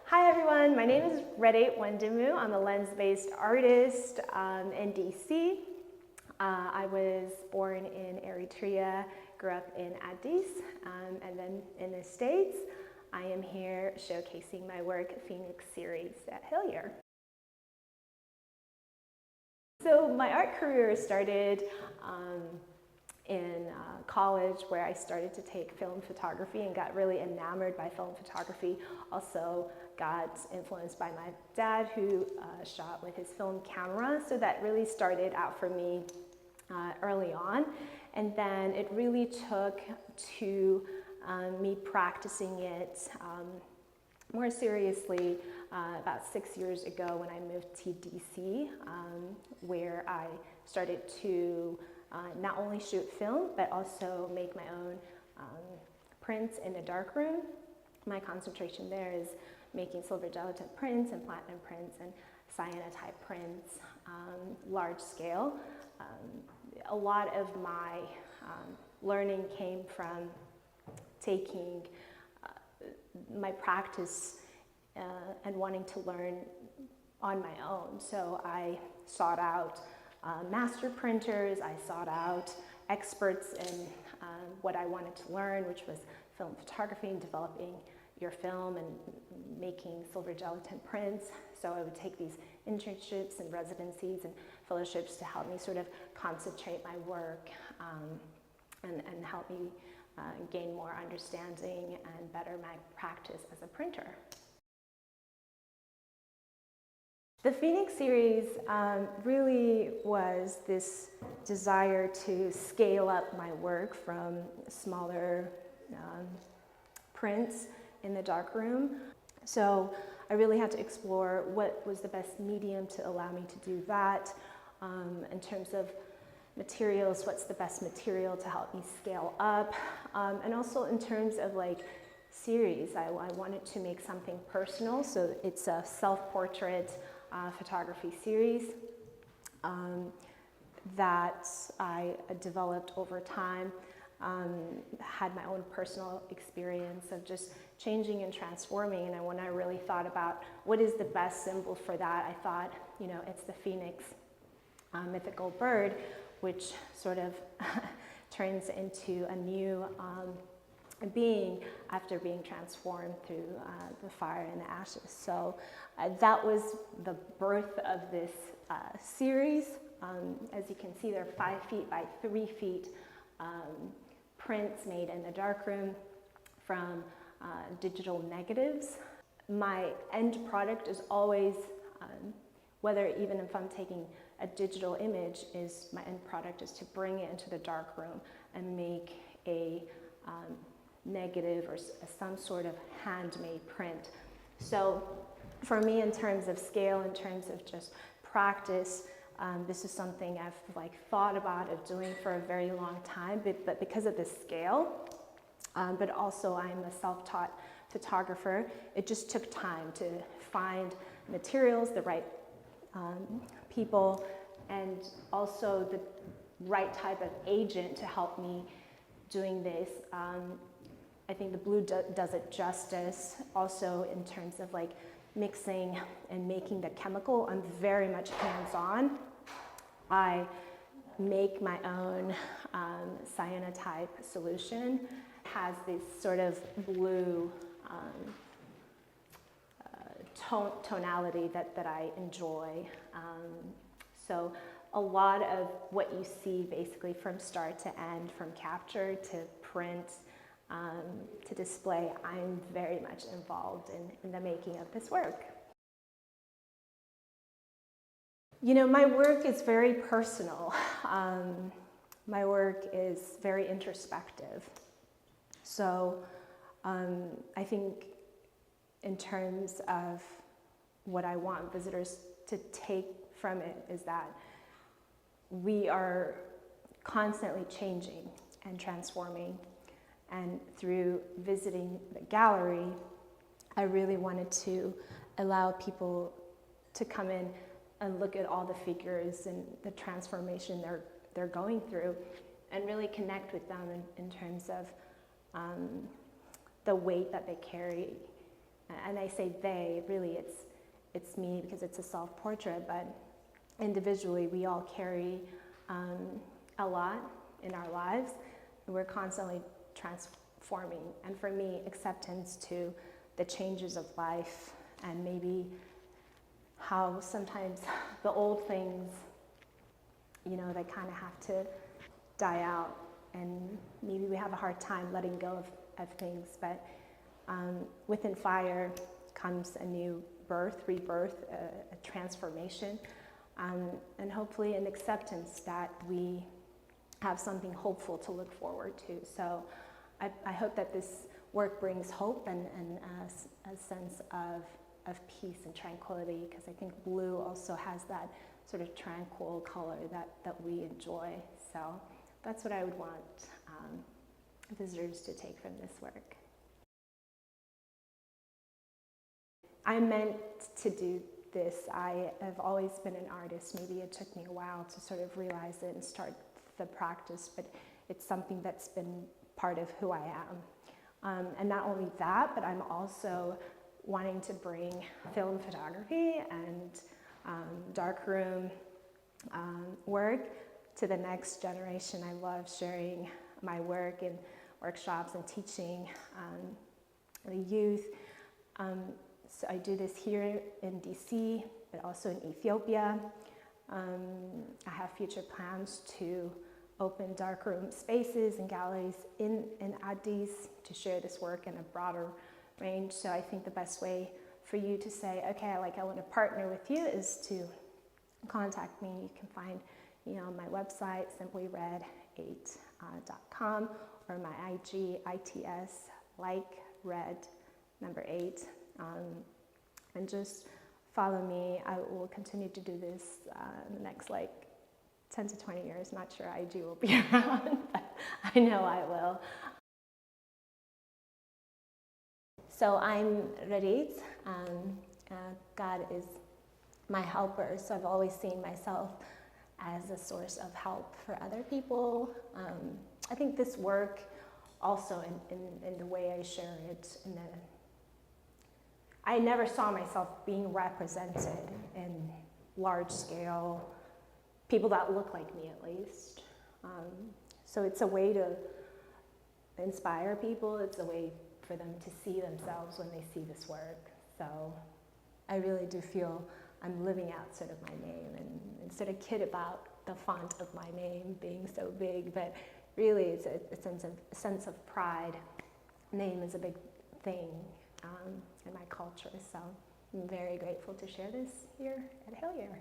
Hi everyone, my name is Redeat Wondemu. I'm a lens-based artist in DC. I was born in Eritrea, grew up in Addis, and then in the States. I am here showcasing my work, Phoenix series at Hillier. So my art career started in college, where I started to take film photography and got really enamored by film photography. Also got influenced by my dad, who shot with his film camera. So that really started out for me early on. And then it really took to me practicing it more seriously about 6 years ago when I moved to DC, where I started to not only shoot film, but also make my own prints in the darkroom. My concentration there is making silver gelatin prints and platinum prints and cyanotype prints, large scale. A lot of my learning came from taking my practice and wanting to learn on my own. So I sought out master printers, I sought out experts in what I wanted to learn, which was film photography and developing your film and making silver gelatin prints. So I would take these internships and residencies and fellowships to help me sort of concentrate my work and help me gain more understanding and better my practice as a printer. The Phoenix series really was this desire to scale up my work from smaller prints in the darkroom. So I really had to explore what was the best medium to allow me to do that. In terms of materials, what's the best material to help me scale up? And also in terms of like series, I wanted to make something personal. So it's a self-portrait photography series that I developed over time. Had my own personal experience of just changing and transforming, and when I really thought about what is the best symbol for that, I thought, you know, it's the phoenix, mythical bird, which sort of turns into a new being after being transformed through the fire and the ashes. So that was the birth of this series. As you can see, they're 5 feet by 3 feet prints made in the darkroom from digital negatives. My end product is always, whether even if I'm taking a digital image, is my end product is to bring it into the darkroom and make a negative or some sort of handmade print. So for me, in terms of scale, in terms of just practice, this is something I've thought about of doing for a very long time, but because of the scale, but also I'm a self-taught photographer, it just took time to find materials, the right people, and also the right type of agent to help me doing this. I think the blue does it justice. Also in terms of like mixing and making the chemical, I'm very much hands-on. I make my own cyanotype solution. It has this sort of blue tonality that I enjoy. So a lot of what you see basically from start to end, from capture to print, to display, I'm very much involved in the making of this work. You know, my work is very personal. My work is very introspective. So I think in terms of what I want visitors to take from it is that we are constantly changing and transforming. And through visiting the gallery, I really wanted to allow people to come in and look at all the figures and the transformation they're going through, and really connect with them in terms of the weight that they carry and I say they, really it's me because it's a self-portrait, but individually we all carry a lot in our lives, and we're constantly transforming. And for me, acceptance to the changes of life, and maybe how sometimes the old things, you know, they kind of have to die out, and maybe we have a hard time letting go of things, but within fire comes a new birth, rebirth, a transformation, and hopefully an acceptance that we have something hopeful to look forward to. So I hope that this work brings hope and a sense of peace and tranquility, because I think blue also has that sort of tranquil color that we enjoy. So that's what I would want visitors to take from this work. I meant to do this. I have always been an artist. Maybe it took me a while to sort of realize it and start the practice, but it's something that's been part of who I am. And not only that, but I'm also wanting to bring film photography and darkroom work to the next generation. I love sharing my work in workshops and teaching the youth. So I do this here in DC, but also in Ethiopia. I have future plans to open darkroom spaces and galleries in Addis to share this work in a broader range. So I think the best way for you to say, okay, I want to partner with you, is to contact me. You can find me on my website, simplyred8.com, or my IG, ITS, like red, number 8. And just follow me. I will continue to do this in the next 10 to 20 years. Not sure IG will be around, but I know I will. So I'm Redeat. God is my helper, so I've always seen myself as a source of help for other people. I think this work also in the way I share it, I never saw myself being represented in large scale, people that look like me at least. So it's a way to inspire people. It's a way for them to see themselves when they see this work. So I really do feel I'm living out sort of my name, and sort of kid about the font of my name being so big, but really it's a sense of pride. Name is a big thing in my culture, so I'm very grateful to share this here at Hillier.